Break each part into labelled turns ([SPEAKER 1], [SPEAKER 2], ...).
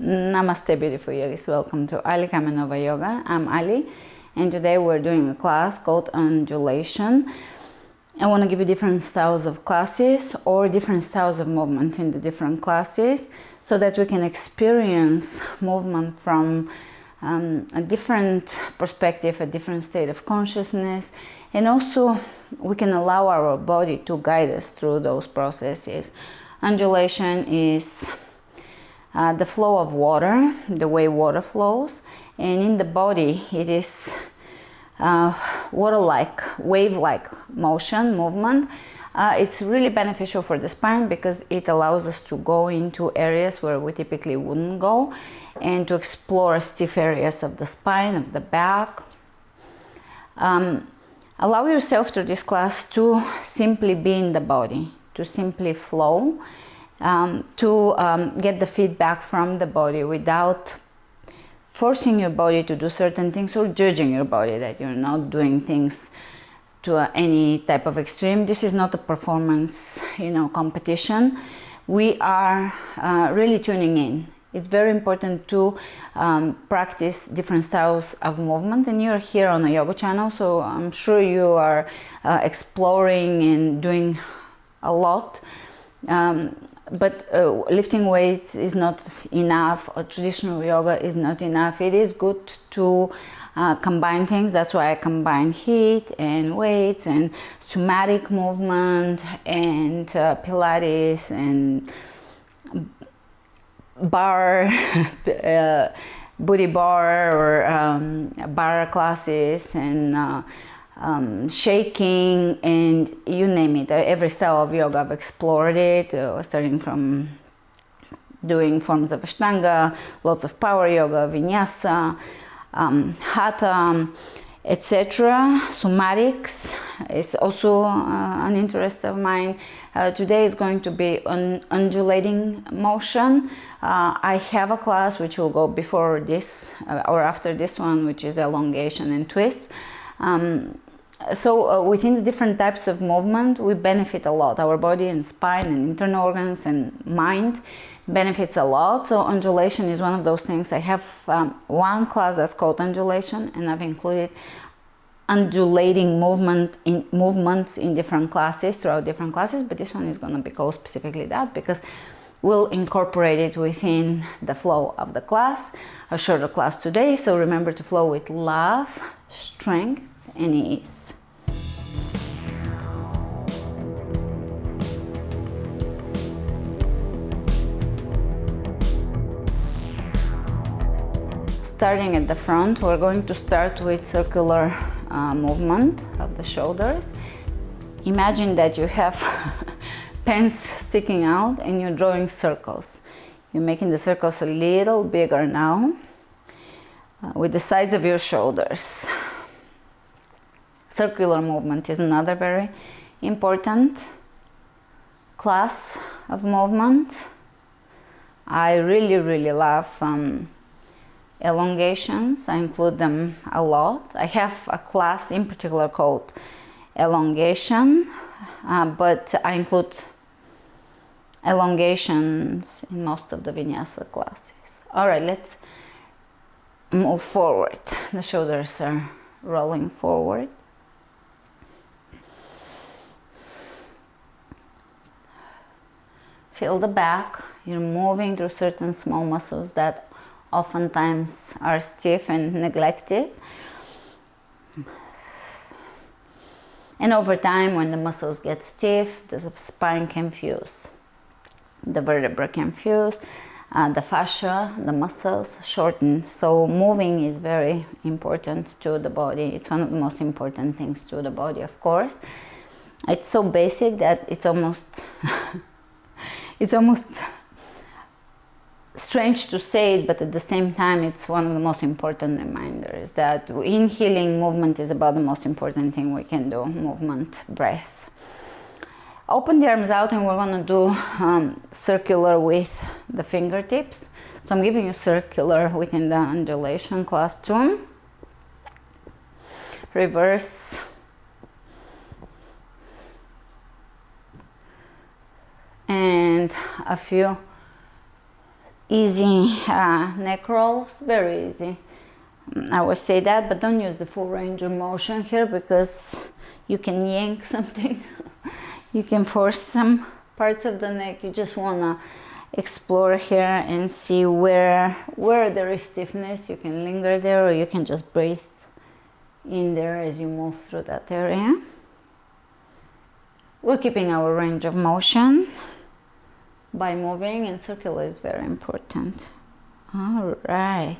[SPEAKER 1] Namaste, beautiful yogis. Welcome to Kamenova Yoga. I'm Ali, and today we're doing a class called Undulation. I want to give you different styles of classes or different styles of movement in the different classes so that we can experience movement from a different perspective, a different state of consciousness, and also we can allow our body to guide us through those processes. Undulation is the flow of water, the way water flows, and in the body it is water-like, wave-like movement. It's really beneficial for the spine because it allows us to go into areas where we typically wouldn't go and to explore stiff areas of the spine, of the back. Allow yourself through this class to simply be in the body, to simply flow, to get the feedback from the body without forcing your body to do certain things or judging your body that you're not doing things to any type of extreme. This is not a performance, competition. We are really tuning in. It's very important to practice different styles of movement, and you're here on a yoga channel, so I'm sure you are exploring and doing a lot. But lifting weights is not enough, or traditional yoga is not enough. It is good to combine things. That's why I combine heat and weights and somatic movement and Pilates and bar, booty bar or bar classes and shaking, and you name it. Every style of yoga I've explored it, starting from doing forms of Ashtanga, lots of power yoga, Vinyasa, Hatha, etc. Somatics is also an interest of mine. Today is going to be on undulating motion. I have a class which will go before this or after this one, which is elongation and twist. So within the different types of movement, we benefit a lot. Our body and spine and internal organs and mind benefits a lot. So undulation is one of those things. I have one class that's called undulation, and I've included undulating movements in different classes, throughout different classes, but this one is going to be called specifically that because we'll incorporate it within the flow of the class, a shorter class today. So remember to flow with love, strength, and ease. Starting at the front, we're going to start with circular movement of the shoulders. Imagine that you have pens sticking out and you're drawing circles. You're making the circles a little bigger now with the sides of your shoulders. Circular movement is another very important class of movement. I really love elongations. I include them a lot. I have a class in particular called elongation, but I include elongations in most of the Vinyasa classes. All right, let's move forward. The shoulders are rolling forward. Feel the back. You're moving through certain small muscles that oftentimes are stiff and neglected. And over time, when the muscles get stiff, the spine can fuse. The vertebra can fuse, the fascia, the muscles shorten. So moving is very important to the body. It's one of the most important things to the body, of course. It's so basic that it's almost it's almost strange to say it, but at the same time it's one of the most important reminders that in healing, movement is about the most important thing we can do. Movement, breath. Open the arms out, and we're going to do circular with the fingertips. So I'm giving you circular within the undulation class too. Reverse. And a few easy neck rolls, very easy. I would say that, but don't use the full range of motion here because you can yank something. You can force some parts of the neck. You just want to explore here and see where there is stiffness. You can linger there, or you can just breathe in there as you move through that area. We're keeping our range of motion by moving, and circular is very important. All right,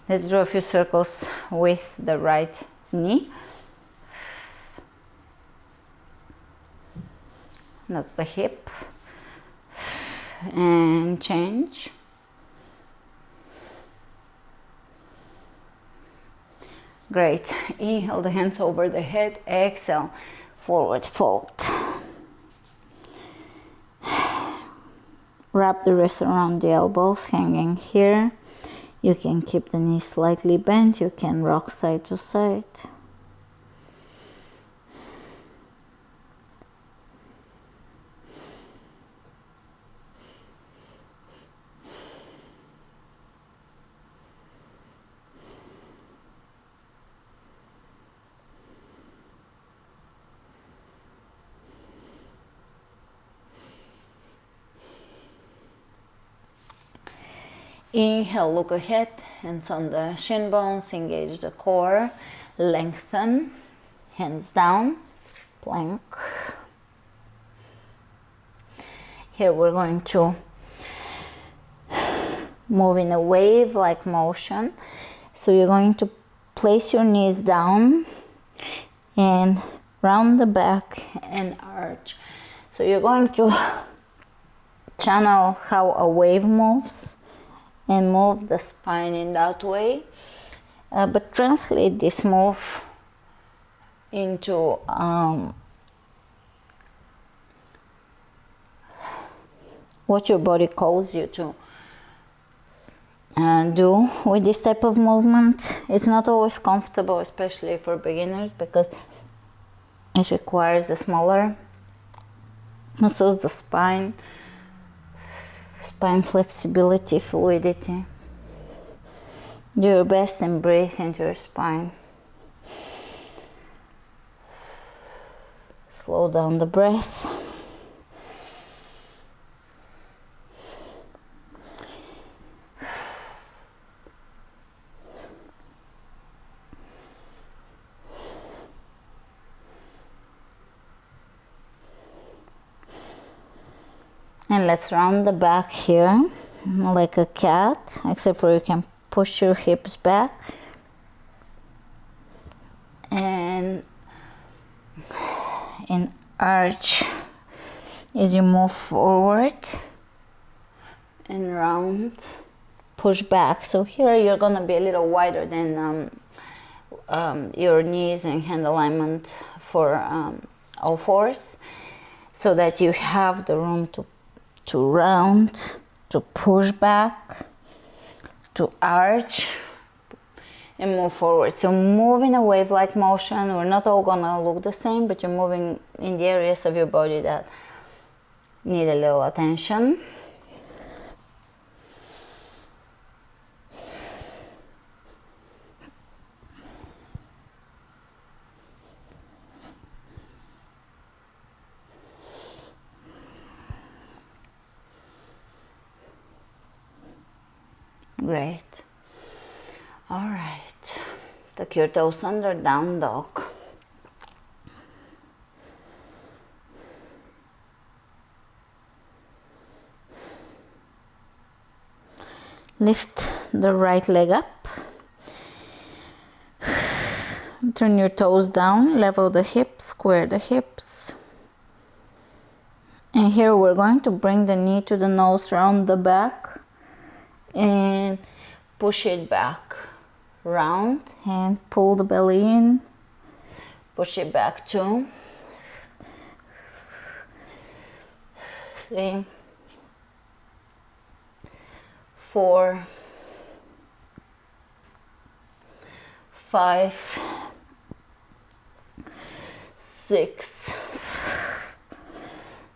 [SPEAKER 1] let's draw a few circles with the right knee. That's the hip. And change. Great. Inhale the hands over the head. Exhale, forward fold. Wrap the wrists around the elbows, hanging here. You can keep the knees slightly bent. You can rock side to side. Inhale, look ahead, hands on the shin bones, engage the core, lengthen, hands down, plank. Here we're going to move in a wave-like motion. So you're going to place your knees down and round the back and arch. So you're going to channel how a wave moves and move the spine in that way, but translate this move into what your body calls you to do with this type of movement. It's not always comfortable, especially for beginners, because it requires the smaller muscles, the spine flexibility, fluidity. Do your best and breathe into your spine. Slow down the breath. And let's round the back here like a cat, except for you can push your hips back and arch as you move forward and round, push back. So here you're gonna be a little wider than your knees and hand alignment for all fours, so that you have the room to round, to push back, to arch and move forward. So move in a wave-like motion. We're not all gonna look the same, but you're moving in the areas of your body that need a little attention. Great. All right. Tuck your toes under, down dog. Lift the right leg up. Turn your toes down, level the hips, square the hips. And here we're going to bring the knee to the nose, round the back, and push it back, round, and pull the belly in, push it back 2, 3, 4, 5, 6,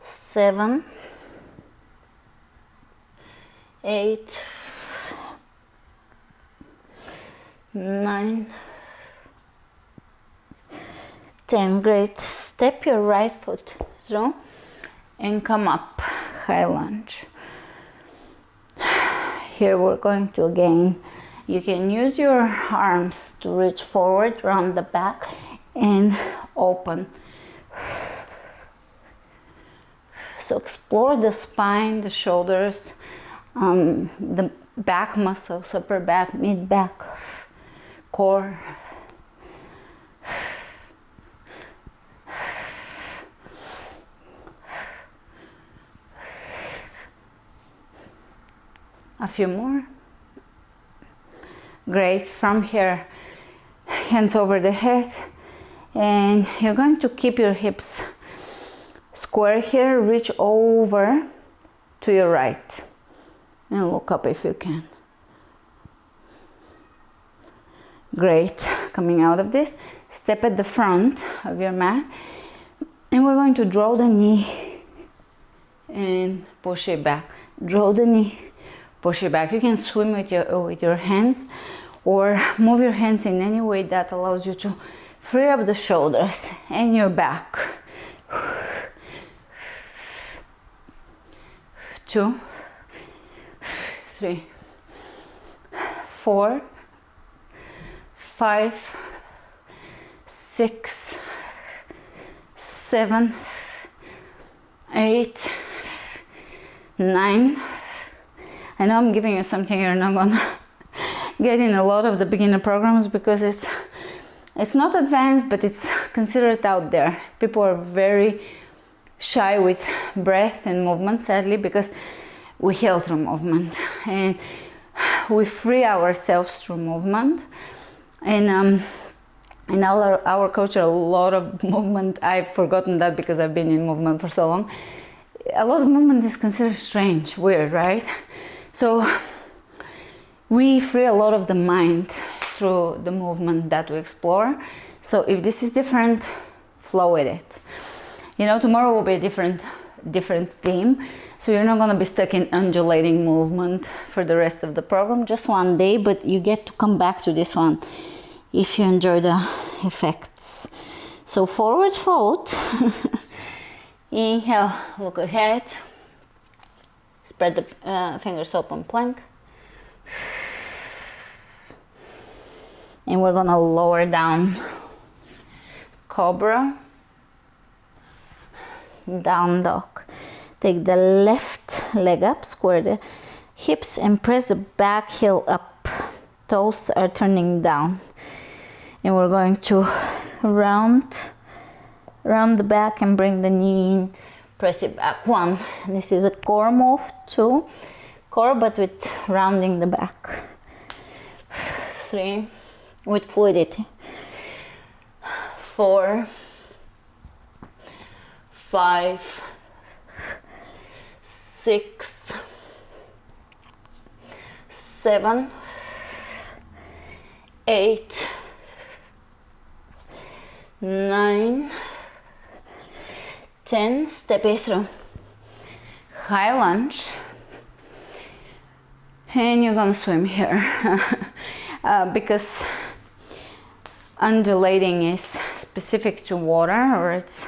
[SPEAKER 1] 7, 8, 9, 10. Great. Step your right foot through and come up, high lunge. Here we're going to again, you can use your arms to reach forward, round the back and open. So explore the spine, the shoulders, the back muscles, upper back, mid back, core. A few more. Great. From here, hands over the head, and you're going to keep your hips square here. Reach over to your right and look up if you can. Great. Coming out of this, step at the front of your mat, and we're going to draw the knee and push it back. Draw the knee, push it back. You can swim with your hands or move your hands in any way that allows you to free up the shoulders and your back. 2, 3, 4, 5, 6, 7, 8, 9. I know I'm giving you something you're not gonna get in a lot of the beginner programs because it's not advanced, but it's considered out there. People are very shy with breath and movement, sadly, because we heal through movement and we free ourselves through movement. And in our culture, a lot of movement, I've forgotten that because I've been in movement for so long, a lot of movement is considered strange, weird, right? So we free a lot of the mind through the movement that we explore. So if this is different, flow with it. You know, tomorrow will be a different theme. So you're not going to be stuck in undulating movement for the rest of the program, just one day, but you get to come back to this one if you enjoy the effects. So forward fold. Inhale, look ahead. Spread the fingers open, plank. And we're gonna lower down, cobra, down dog. Take the left leg up, square the hips and press the back heel up. Toes are turning down. And we're going to round the back and bring the knee in, press it back. 1. This is a core move. 2. Core, but with rounding the back. 3. With fluidity. 4. 5. 6. 7. 8. 9. 10. Step it through. High lunge. And you're gonna swim here. Because undulating is specific to water, or it's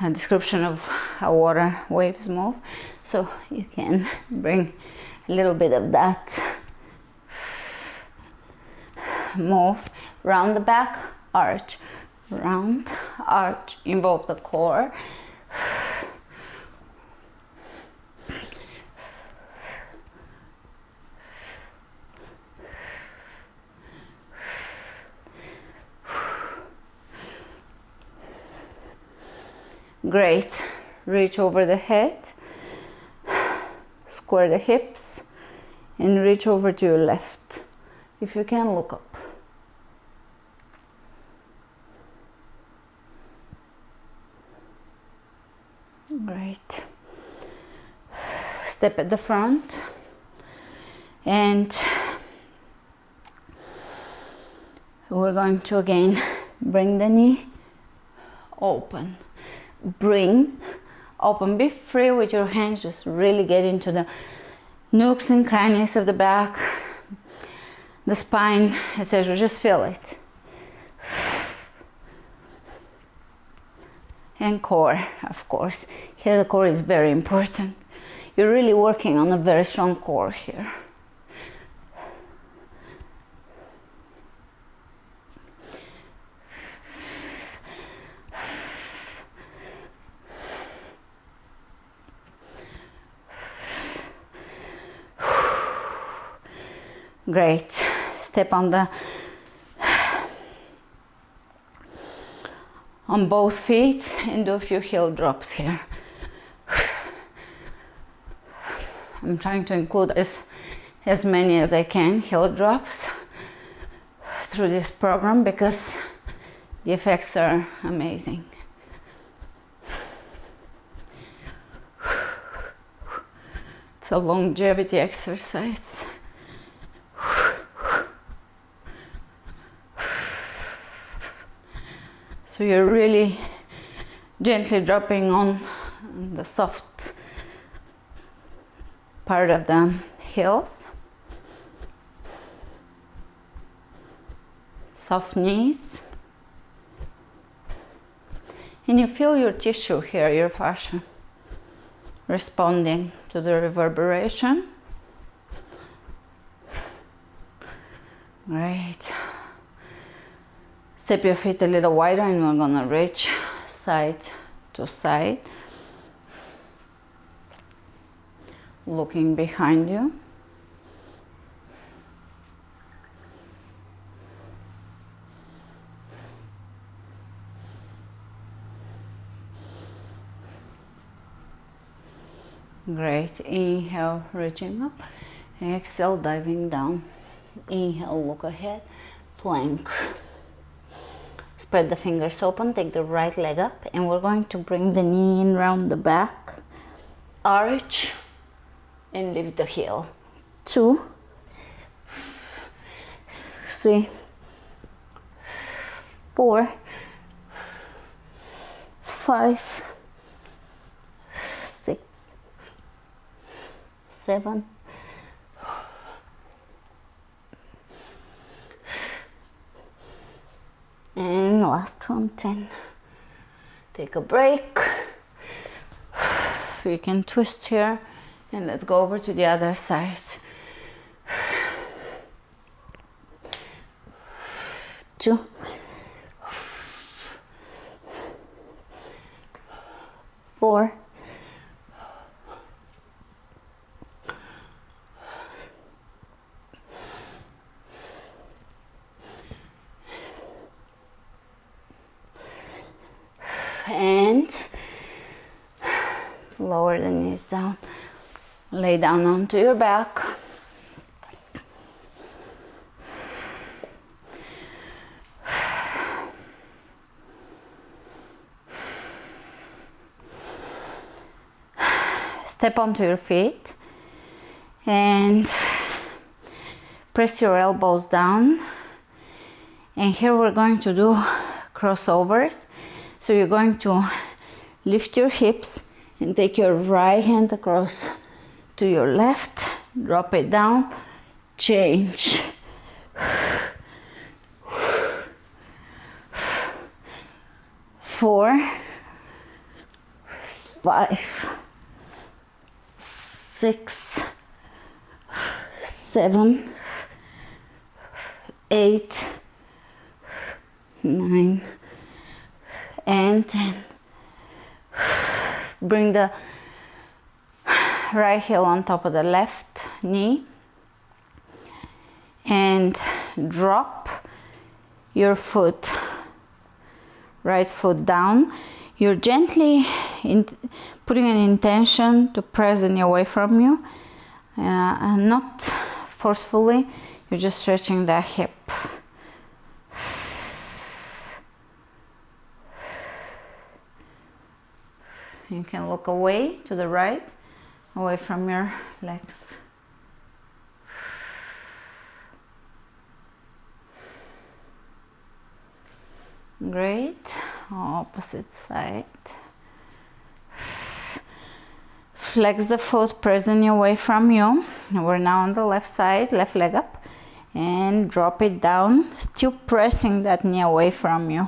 [SPEAKER 1] a description of how water waves move. So you can bring a little bit of that move. Round the back, arch. Round, arch, involve the core. Great. Reach over the head, square the hips, and reach over to your left. If you can, look up. Great. Step at the front and we're going to again bring the knee open. Bring open, be free with your hands, just really get into the nooks and crannies of the back. the spine, etc. Just feel it. And core, of course. Here the core is very important. You're really working on a very strong core here. Great. Step on both feet and do a few heel drops here. I'm trying to include as many as I can heel drops through this program because the effects are amazing. It's a longevity exercise. So you're really gently dropping on the soft part of the heels, soft knees, and you feel your tissue here, your fascia, responding to the reverberation. Great. Step your feet a little wider and we're gonna reach side to side. Looking behind you. Great. Inhale, reaching up. Exhale, diving down. Inhale, look ahead. Plank. Spread the fingers open, take the right leg up, and we're going to bring the knee in round the back, arch, and lift the heel. 2, 3, 4, 5, 6, 7, 8, and last one, 10. Take a break. You can twist here and let's go over to the other side. 2, 4, 5, lower the knees down, lay down onto your back. Step onto your feet and press your elbows down, and here we're going to do crossovers. So you're going to lift your hips and take your right hand across to your left, drop it down, change. 4, 5, 6, 7, 8, 9, and 10. Bring the right heel on top of the left knee and drop your foot, right foot down. You're gently putting an intention to press the knee away from you, and not forcefully. You're just stretching that hip. You can look away to the right, away from your legs. Great. Opposite side. Flex the foot, press the knee away from you. We're now on the left side, left leg up. and drop it down, still pressing that knee away from you.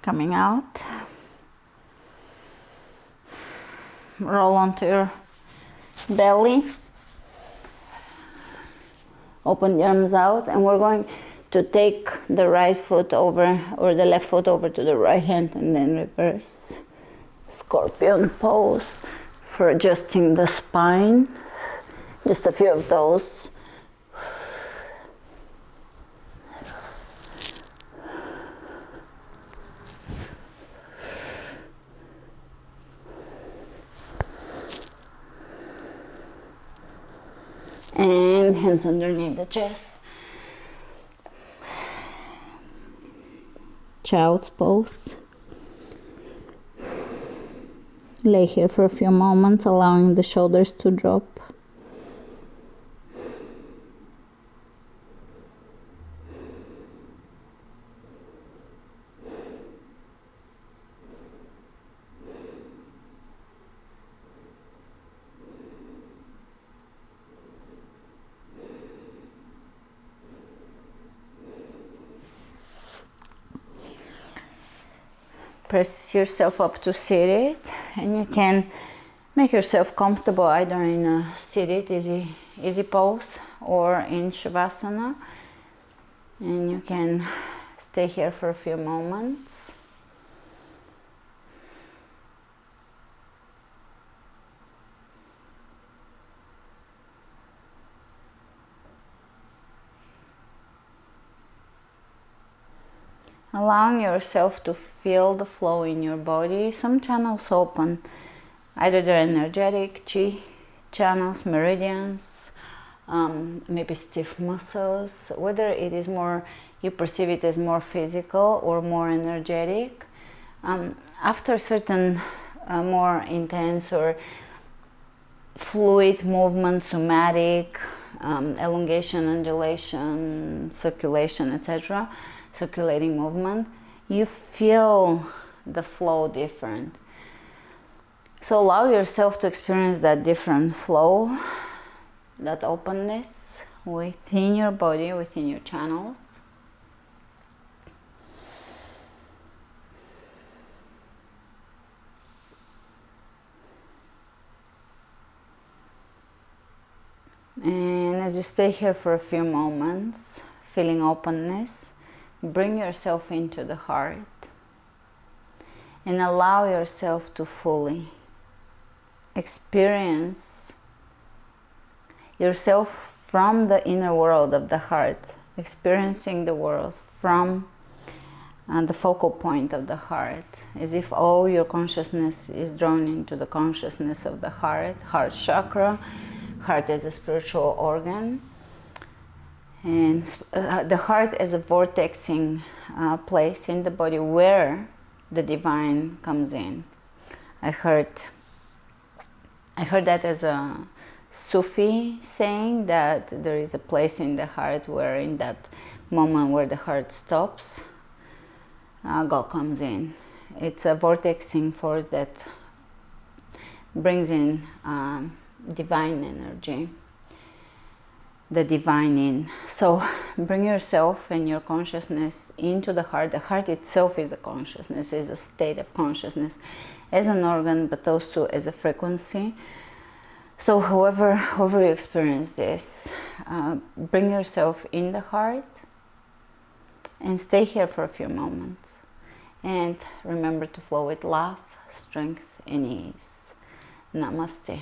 [SPEAKER 1] Coming out. Roll onto your belly. Open the arms out, and we're going to take the right foot over, or the left foot over to the right hand, and then reverse. Scorpion pose for adjusting the spine. Just a few of those. And hands underneath the chest. Child's pose. Lay here for a few moments, allowing the shoulders to drop. Press yourself up to seated, and you can make yourself comfortable either in a seated easy pose or in Shavasana, and you can stay here for a few moments. Allowing yourself to feel the flow in your body. Some channels open, either they're energetic, chi channels, meridians, maybe stiff muscles, whether it is more, you perceive it as more physical or more energetic. After certain more intense or fluid movement, somatic, elongation, undulation, circulation, etc., circulating movement, you feel the flow different. So allow yourself to experience that different flow, that openness within your body, within your channels. And as you stay here for a few moments, feeling openness, bring yourself into the heart and allow yourself to fully experience yourself from the inner world of the heart, experiencing the world from the focal point of the heart, as if all your consciousness is drawn into the consciousness of the heart chakra. Heart as a spiritual organ, and the heart as a vortexing place in the body where the divine comes in. I heard that as a Sufi saying, that there is a place in the heart where in that moment where the heart stops, God comes in. It's a vortexing force that brings in divine energy, the divine in. So bring yourself and your consciousness into the heart. The heart itself is a consciousness, is a state of consciousness, as an organ, but also as a frequency. So however you experience this, bring yourself in the heart and stay here for a few moments. And remember to flow with love, strength, and ease. Namaste.